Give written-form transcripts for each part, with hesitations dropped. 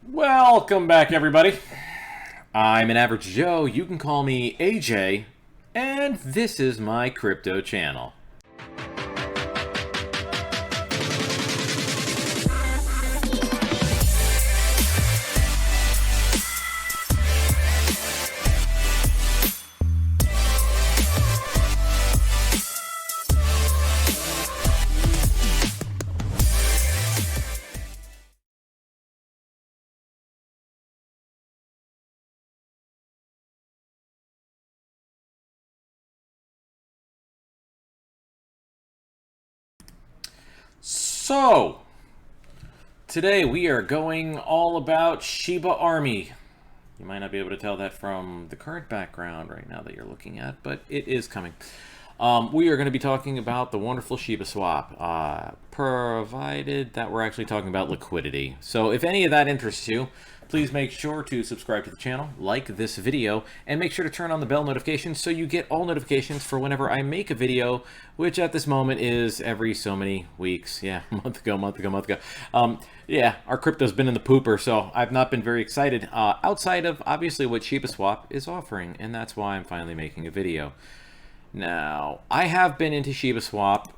Welcome back, everybody. I'm an average Joe. You can call me AJ, and this is my crypto channel. So, today we are going all about Shiba Army. You might not be able to tell that from the current background right now that you're looking at, but it is coming. We are going to be talking about the wonderful Shiba swap, provided that we're actually talking about liquidity. So if any of that interests you, please make sure to subscribe to the channel, like this video, and make sure to turn on the bell notifications so you get all notifications for whenever I make a video, which at this moment is every so many weeks. Yeah, month ago. Yeah, our crypto's been in the pooper, so I've not been very excited outside of obviously what Shiba Swap is offering, and that's why I'm finally making a video. Now, I have been into Shiba Swap,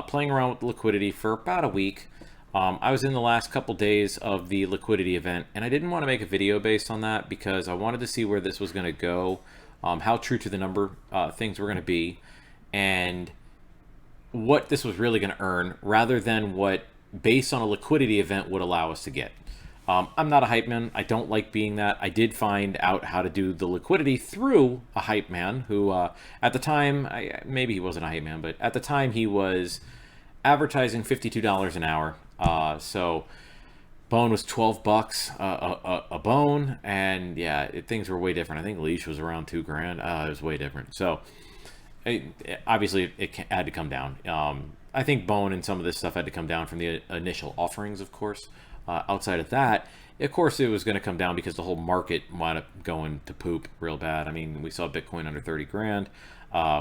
playing around with liquidity for about a week. I was in the last couple days of the liquidity event, and I didn't want to make a video based on that because I wanted to see where this was going to go, how true to the number things were going to be, and what this was really going to earn, rather than what, based on a liquidity event, would allow us to get. I'm not a hype man. I don't like being that. I did find out how to do the liquidity through a hype man who, at the time, maybe he wasn't a hype man, but at the time he was advertising $52 an hour. So bone was 12 bucks a bone, and yeah, things were way different. I think leash was around 2 grand. It was way different. So obviously it had to come down. I think bone and some of this stuff had to come down from the initial offerings, of course. Outside of that, of course, it was going to come down because the whole market wound up going to poop real bad. I mean, we saw Bitcoin under 30 grand.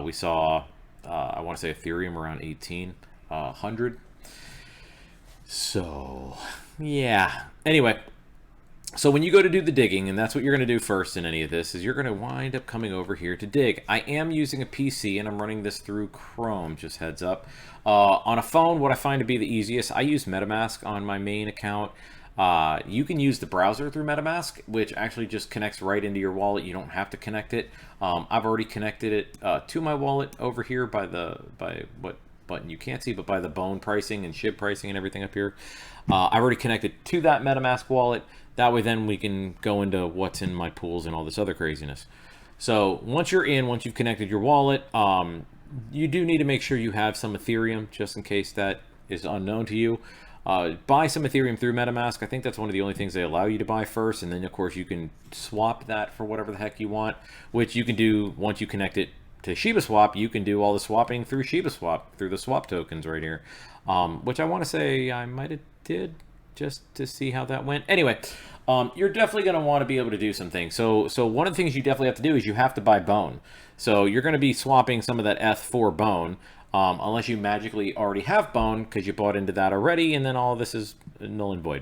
We saw, I want to say, Ethereum around 1,800. So, yeah. Anyway, so when you go to do the digging, and that's what you're going to do first in any of this, is you're going to wind up coming over here to dig. I am using a PC, and I'm running this through Chrome, just heads up. On a phone, what I find to be the easiest, I use MetaMask on my main account. You can use the browser through MetaMask, which actually just connects right into your wallet. You don't have to connect it. I've already connected it to my wallet over here by what button you can't see, but by the bone pricing and SHIB pricing and everything up here. I've already connected to that MetaMask wallet. That way then we can go into what's in my pools and all this other craziness. So once you've connected your wallet, you do need to make sure you have some Ethereum, just in case that is unknown to you. Buy some Ethereum through MetaMask. I think that's one of the only things they allow you to buy first, and then of course you can swap that for whatever the heck you want, which you can do once you connect it to Shiba Swap. You can do all the swapping through Shiba Swap, through the swap tokens right here, which I want to say I might have did just to see how that went. Anyway, you're definitely going to want to be able to do some things. So one of the things you definitely have to do is you have to buy bone. So you're going to be swapping some of that ETH for bone, unless you magically already have bone because you bought into that already, and then all of this is null and void.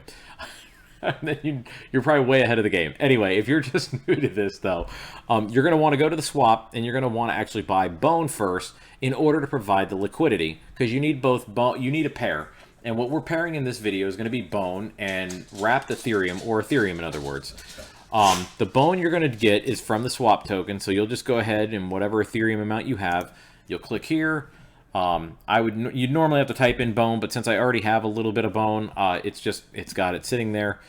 Then you're probably way ahead of the game. Anyway, if you're just new to this, though, you're going to want to go to the swap, and you're going to want to actually buy bone first in order to provide the liquidity, because you need both bone. You need a pair. And what we're pairing in this video is going to be bone and wrapped Ethereum, or Ethereum in other words. The bone you're going to get is from the swap token, so you'll just go ahead and whatever Ethereum amount you have, you'll click here. You'd normally have to type in bone, but since I already have a little bit of bone, it's got it sitting there.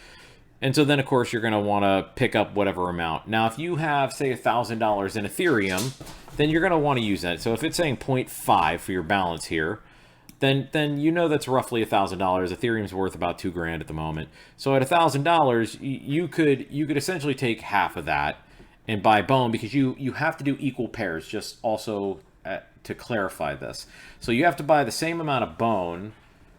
And so then, of course, you're going to want to pick up whatever amount. Now, if you have, say, $1,000 in Ethereum, then you're going to want to use that. So if it's saying 0.5 for your balance here, then you know that's roughly $1,000. Ethereum's worth about 2 grand at the moment. So at $1,000, you could essentially take half of that and buy bone, because you have to do equal pairs. Just also to clarify this, so you have to buy the same amount of bone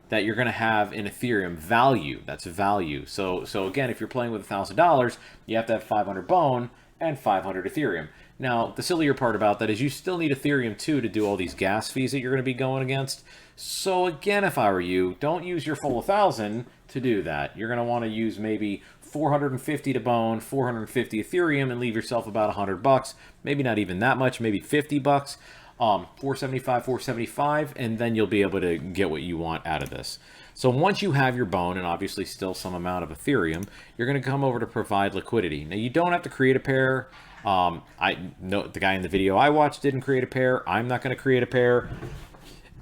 that you're going to have in Ethereum value. That's value. So again, if you're playing with $1,000, you have to have 500 bone and 500 Ethereum. Now, the sillier part about that is you still need Ethereum too to do all these gas fees that you're going to be going against. So again, if I were you, don't use your full 1,000 to do that. You're going to want to use maybe 450 to Bone, 450 Ethereum, and leave yourself about $100. Maybe not even that much, maybe $50. 475, 475, and then you'll be able to get what you want out of this. So once you have your Bone, and obviously still some amount of Ethereum, you're going to come over to provide liquidity. Now, you don't have to create a pair. I know the guy in the video I watched didn't create a pair. I'm not going to create a pair.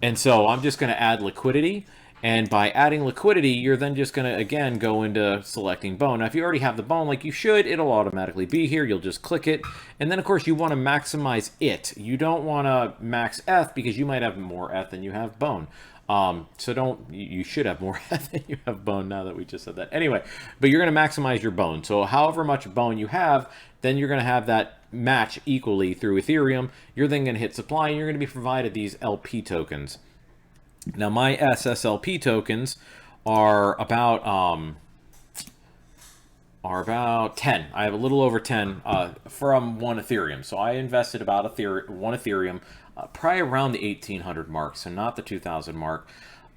And so I'm just going to add liquidity. And by adding liquidity, you're then just going to, again, go into selecting Bone. Now, if you already have the Bone like you should, it'll automatically be here. You'll just click it. And then, of course, you want to maximize it. You don't want to max ETH because you might have more ETH than you have Bone. So you should have more ETH than you have Bone now that we just said that. Anyway, but you're going to maximize your Bone. So however much Bone you have, then you're going to have that match equally through Ethereum. You're then going to hit supply, and you're going to be provided these LP tokens. Now, my SSLP tokens are about 10. I have a little over 10 from one Ethereum. So I invested about one Ethereum, probably around the 1,800 mark, so not the 2,000 mark.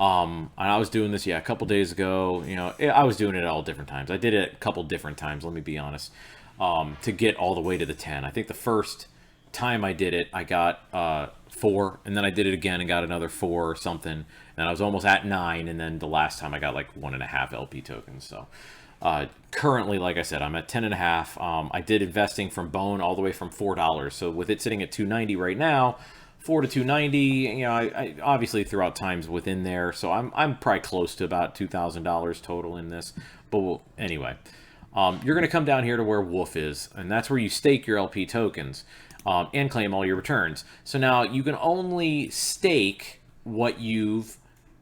And I was doing this, a couple days ago. I was doing it at all different times. I did it a couple different times, let me be honest, to get all the way to the 10. I think the first time I did it, I got 4, and then I did it again and got another 4 or something, and I was almost at 9, and then the last time I got like 1.5 LP tokens. So currently, like I said, I'm at 10.5. I did investing from Bone all the way from $4. So with it sitting at 290 right now, 4 to 290, I obviously throughout times within there. So I'm probably close to about $2,000 total in this. But anyway, you're going to come down here to where Wolf is, and that's where you stake your LP tokens and claim all your returns. So now you can only stake what you've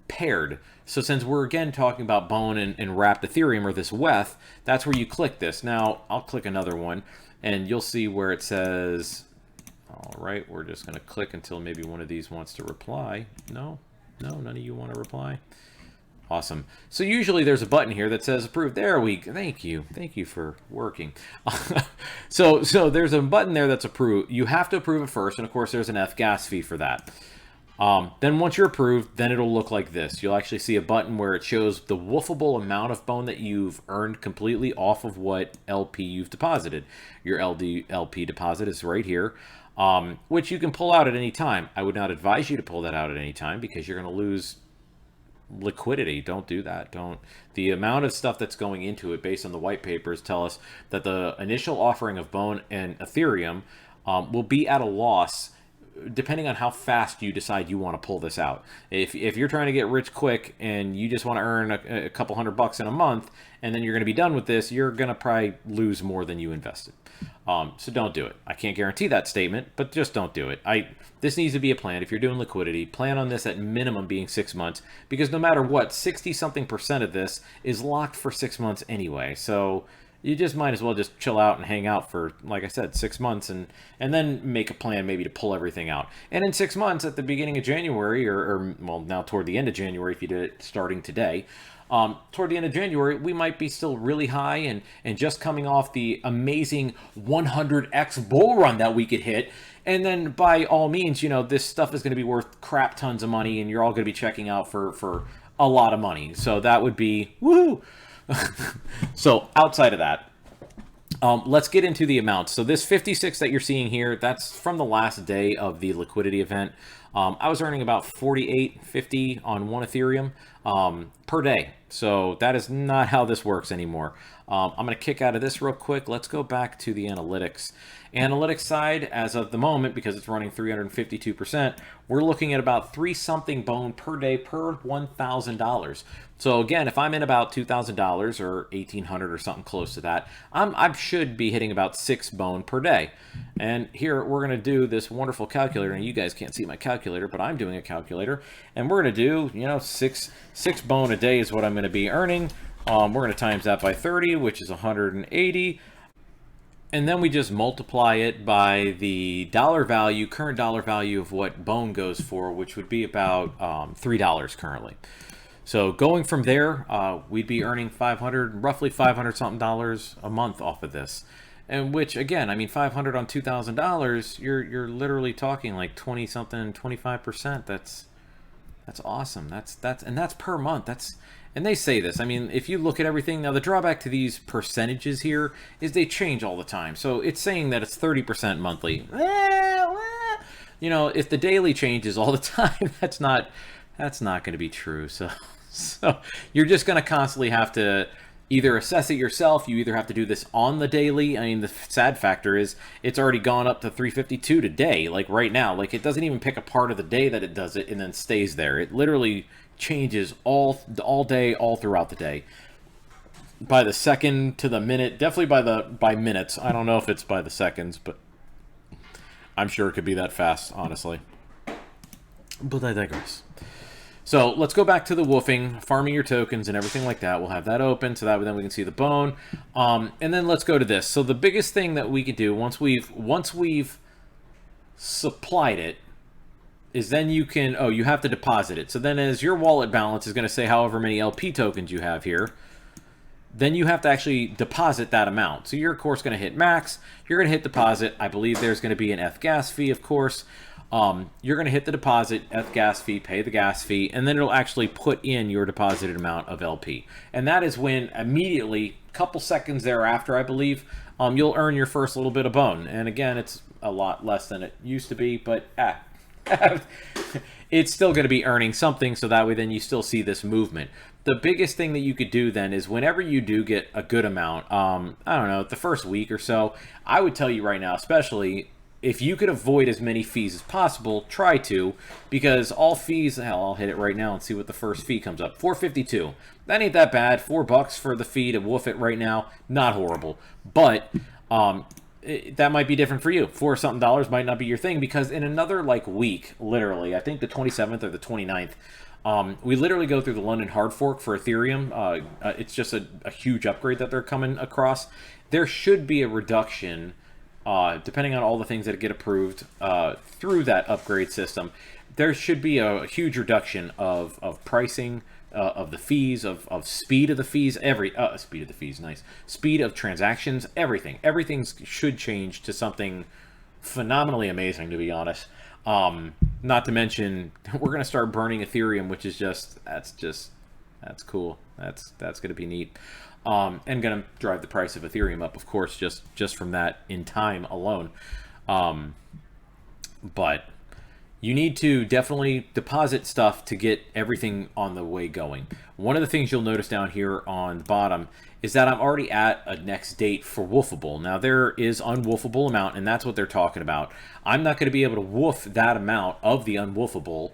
paired. So since we're again talking about Bone and wrapped Ethereum, or this WETH, that's where you click this. Now I'll click another one, and you'll see where it says, all right, we're just going to click until maybe one of these wants to reply. No, none of you want to reply. Awesome. So usually there's a button here that says approve. There we go. Thank you for working. So there's a button there that's approved. You have to approve it first, and of course there's an F gas fee for that. Then once you're approved, then it'll look like this. You'll actually see a button where it shows the woofable amount of Bone that you've earned completely off of what LP you've deposited. Your LP deposit is right here, which you can pull out at any time. I would not advise you to pull that out at any time because you're going to lose liquidity. Don't do that. The amount of stuff that's going into it based on the white papers tell us that the initial offering of Bone and Ethereum will be at a loss depending on how fast you decide you want to pull this out. If you're trying to get rich quick and you just want to earn a couple $100 in a month and then you're going to be done with this, you're going to probably lose more than you invested. So don't do it. I can't guarantee that statement, but just don't do it. This needs to be a plan. If you're doing liquidity, plan on this at minimum being 6 months, because no matter what, 60-something% of this is locked for 6 months anyway. So you just might as well just chill out and hang out for, like I said, 6 months, and then make a plan maybe to pull everything out. And in 6 months, at the beginning of January, or well, now toward the end of January, if you did it starting today, toward the end of January, we might be still really high and just coming off the amazing 100x bull run that we could hit. And then by all means, this stuff is going to be worth crap tons of money, and you're all going to be checking out for a lot of money. So that would be woohoo. So outside of that, let's get into the amounts. So this 56 that you're seeing here, that's from the last day of the liquidity event. I was earning about 48.50 on one Ethereum per day. So that is not how this works anymore. I'm going to kick out of this real quick. Let's go back to the analytics. Analytics side, as of the moment, because it's running 352%, we're looking at about 3-something Bone per day per $1,000. So again, if I'm in about $2,000 or $1,800 or something close to that, I should be hitting about 6 Bone per day. And here we're going to do this wonderful calculator, and you guys can't see my calculator, but I'm doing a calculator, and we're going to do, 6 Bone a day is what I'm going to be earning. We're going to times that by 30, which is 180. And then we just multiply it by the dollar value, current dollar value of what Bone goes for, which would be about $3 currently. So going from there, we'd be earning roughly $500 something a month off of this. And which, again, I mean, 500 on $2,000, you're literally talking like 20 something, 25%. That's awesome. That's per month. And they say this. I mean, if you look at everything now, the drawback to these percentages here is they change all the time. So it's saying that it's 30% monthly. You know, if the daily changes all the time, that's not going to be true. So you're just going to constantly have to either assess it yourself. You either have to do this on the daily. I mean, the sad factor is it's already gone up to 352 today, like right now. Like, it doesn't even pick a part of the day that it does it and then stays there. It literally changes all day, all throughout the day. By the second to the minute, definitely by minutes. I don't know if it's by the seconds, but I'm sure it could be that fast, honestly. But I digress. So let's go back to the woofing, farming your tokens and everything like that. We'll have that open so that then we can see the bone. And then let's go to this. So the biggest thing that we could do once we've supplied it is then you can, you have to deposit it. So then as your wallet balance is going to say however many LP tokens you have here, then you have to actually deposit that amount. So you're, of course, going to hit max. You're going to hit deposit. I believe there's going to be an F gas fee, of course. You're going to hit the deposit, F gas fee, pay the gas fee, and then it'll actually put in your deposited amount of LP. And that is when immediately, a couple seconds thereafter, I believe, you'll earn your first little bit of bone. And again, it's a lot less than it used to be, but it's still going to be earning something, so that way then you still see this movement. The biggest thing that you could do then is whenever you do get a good amount, I don't know, the first week or so, I would tell you right now, especially if you could avoid as many fees as possible, try to, because all fees, hell, I'll hit it right now and see what the first fee comes up. $4.52. That ain't that bad. $4 for the fee to woof it right now, not horrible. But that might be different for you. $4 something dollars might not be your thing, because in another like week, literally, I think the 27th or the 29th, we literally go through the London hard fork for Ethereum. It's just a huge upgrade that they're coming across. There should be a reduction, depending on all the things that get approved through that upgrade system. There should be a huge reduction of pricing, of the fees, of speed of the fees, speed of the fees, nice. Speed of transactions, everything should change to something phenomenally amazing, to be honest. Not to mention, we're going to start burning Ethereum, which is that's cool. That's going to be neat. And going to drive the price of Ethereum up, of course, just from that in time alone. But you need to definitely deposit stuff to get everything on the way going. One of the things you'll notice down here on the bottom is that I'm already at a next date for woofable. Now, there is unwoofable amount, and that's what they're talking about. I'm not going to be able to woof that amount of the unwoofable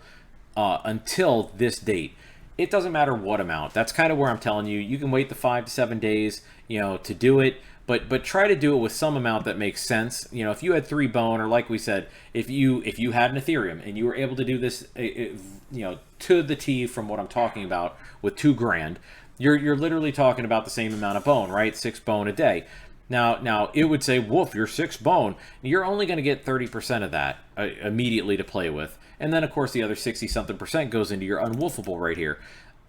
until this date. It doesn't matter what amount. That's kind of where I'm telling you. You can wait the 5 to 7 days, to do it. But try to do it with some amount that makes sense. If you had 3 bone, or like we said, if you had an Ethereum and you were able to do this, to the T from what I'm talking about with $2,000, you're literally talking about the same amount of bone, right? 6 bone a day. Now it would say, woof, you're 6 bone. You're only going to get 30% of that immediately to play with. And then, of course, the other 60-something% goes into your unwoofable right here.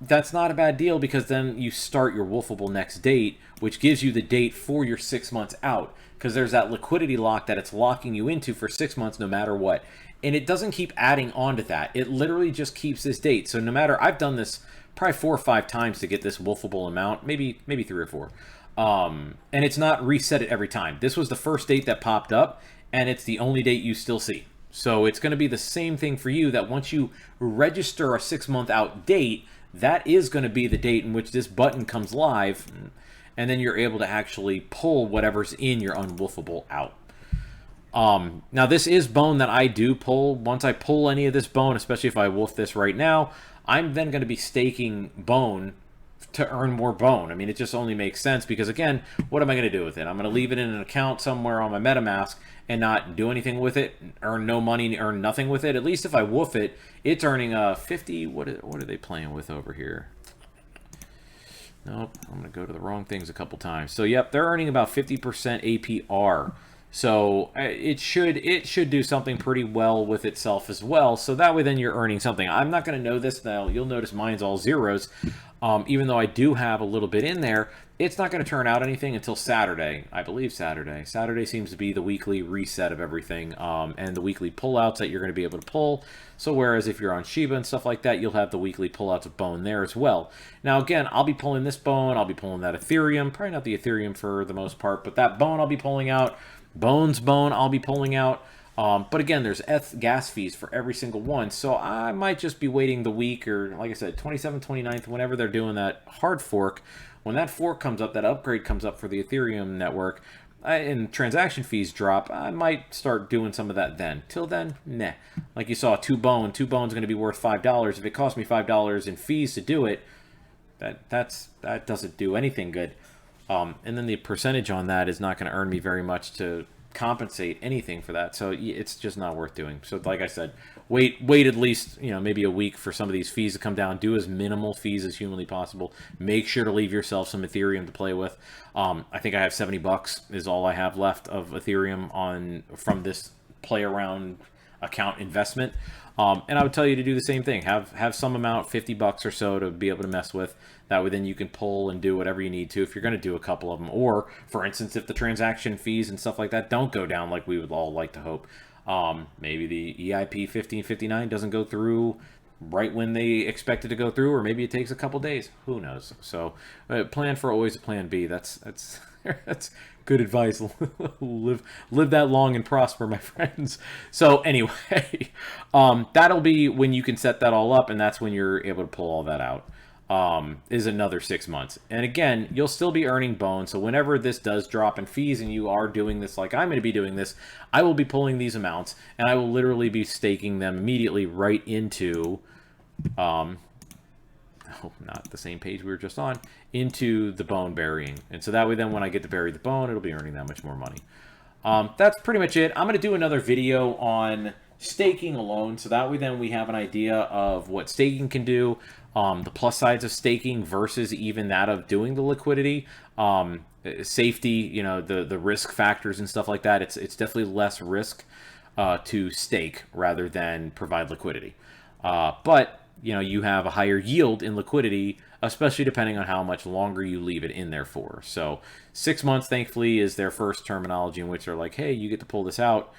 That's not a bad deal, because then you start your woofable next date, which gives you the date for your 6 months out, because there's that liquidity lock that it's locking you into for 6 months no matter what. And it doesn't keep adding on to that. It literally just keeps this date. So no matter, I've done this probably 4 or 5 times to get this woofable amount, maybe 3 or 4. And it's not reset it every time. This was the first date that popped up, and it's the only date you still see. So it's going to be the same thing for you, that once you register a 6-month out date, that is going to be the date in which this button comes live, and then you're able to actually pull whatever's in your unwoofable out. Now, this is bone that I do pull. Once I pull any of this bone, especially if I woof this right now, I'm then going to be staking bone to earn more bone. I mean, it just only makes sense, because, again, what am I going to do with it? I'm going to leave it in an account somewhere on my MetaMask and not do anything with it, earn no money, earn nothing with it. At least if I woof it, it's earning a 50. What are they playing with over here? Nope, I'm going to go to the wrong things a couple times. So, yep, they're earning about 50% APR. So it should do something pretty well with itself as well. So that way then you're earning something. I'm not going to know this now. You'll notice mine's all zeros, even though I do have a little bit in there. it's not going to turn out anything until Saturday. I believe Saturday. Saturday seems to be the weekly reset of everything, and the weekly pullouts that you're going to be able to pull. So whereas if you're on Shiba and stuff like that, you'll have the weekly pullouts of bone there as well. Now again, I'll be pulling this bone. I'll be pulling that Ethereum. Probably not the Ethereum for the most part, but that bone I'll be pulling out. Bone's bone I'll be pulling out. But again, there's gas fees for every single one. So I might just be waiting the week, or like I said, 27th, 29th, whenever they're doing that hard fork. When that fork comes up, that upgrade comes up for the Ethereum network, and transaction fees drop, I might start doing some of that then. Till then, meh. Like you saw, two bone's going to be worth $5. If it costs me $5 in fees to do it, that doesn't do anything good. And then the percentage on that is not going to earn me very much to compensate anything for that, so it's just not worth doing. So like I said, wait at least, you know, maybe a week for some of these fees to come down. Do as minimal fees as humanly possible. Make sure to leave yourself some Ethereum to play with. I think I have $70 is all I have left of Ethereum from this play around account investment. And I would tell you to do the same thing. Have some amount, $50 or so, to be able to mess with. That way then you can pull and do whatever you need to if you're going to do a couple of them. Or, for instance, if the transaction fees and stuff like that don't go down like we would all like to hope. Maybe the EIP 1559 doesn't go through right when they expect it to go through, or maybe it takes a couple days. Who knows? So plan for always a plan B. That's that's good advice. live that long and prosper, my friends. So anyway, that'll be when you can set that all up, and that's when you're able to pull all that out. Is another 6 months. And again, you'll still be earning bone. So whenever this does drop in fees and you are doing this like I'm going to be doing this, I will be pulling these amounts and I will literally be staking them immediately right into, oh, not the same page we were just on, into the bone burying. And so that way then when I get to bury the bone, it'll be earning that much more money. That's pretty much it. I'm going to do another video on staking alone, so that way then we have an idea of what staking can do, the plus sides of staking versus even that of doing the liquidity, safety, you know, the risk factors and stuff like that. It's definitely less risk to stake rather than provide liquidity, but you know, you have a higher yield in liquidity, especially depending on how much longer you leave it in there for. So 6 months, thankfully, is their first terminology in which they're like, hey, you get to pull this out.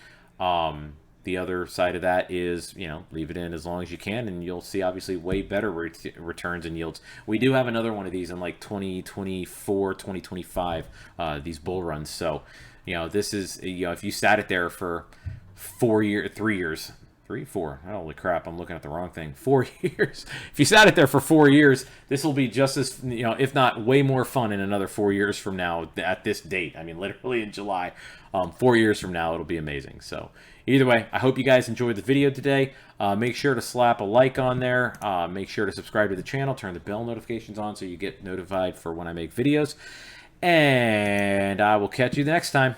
The other side of that is, you know, leave it in as long as you can, and you'll see obviously way better returns and yields. We do have another one of these in like 2024, 2025, these bull runs. So, you know, this is, you know, if you sat it there for 4 years, 3 years, 3, 4, holy crap, I'm looking at the wrong thing, 4 years. If you sat it there for 4 years, this will be just as, you know, if not way more fun in another 4 years from now at this date. I mean, literally in July. 4 years from now, it'll be amazing. So either way, I hope you guys enjoyed the video today. Make sure to slap a like on there. Make sure to subscribe to the channel. Turn the bell notifications on so you get notified for when I make videos. And I will catch you the next time.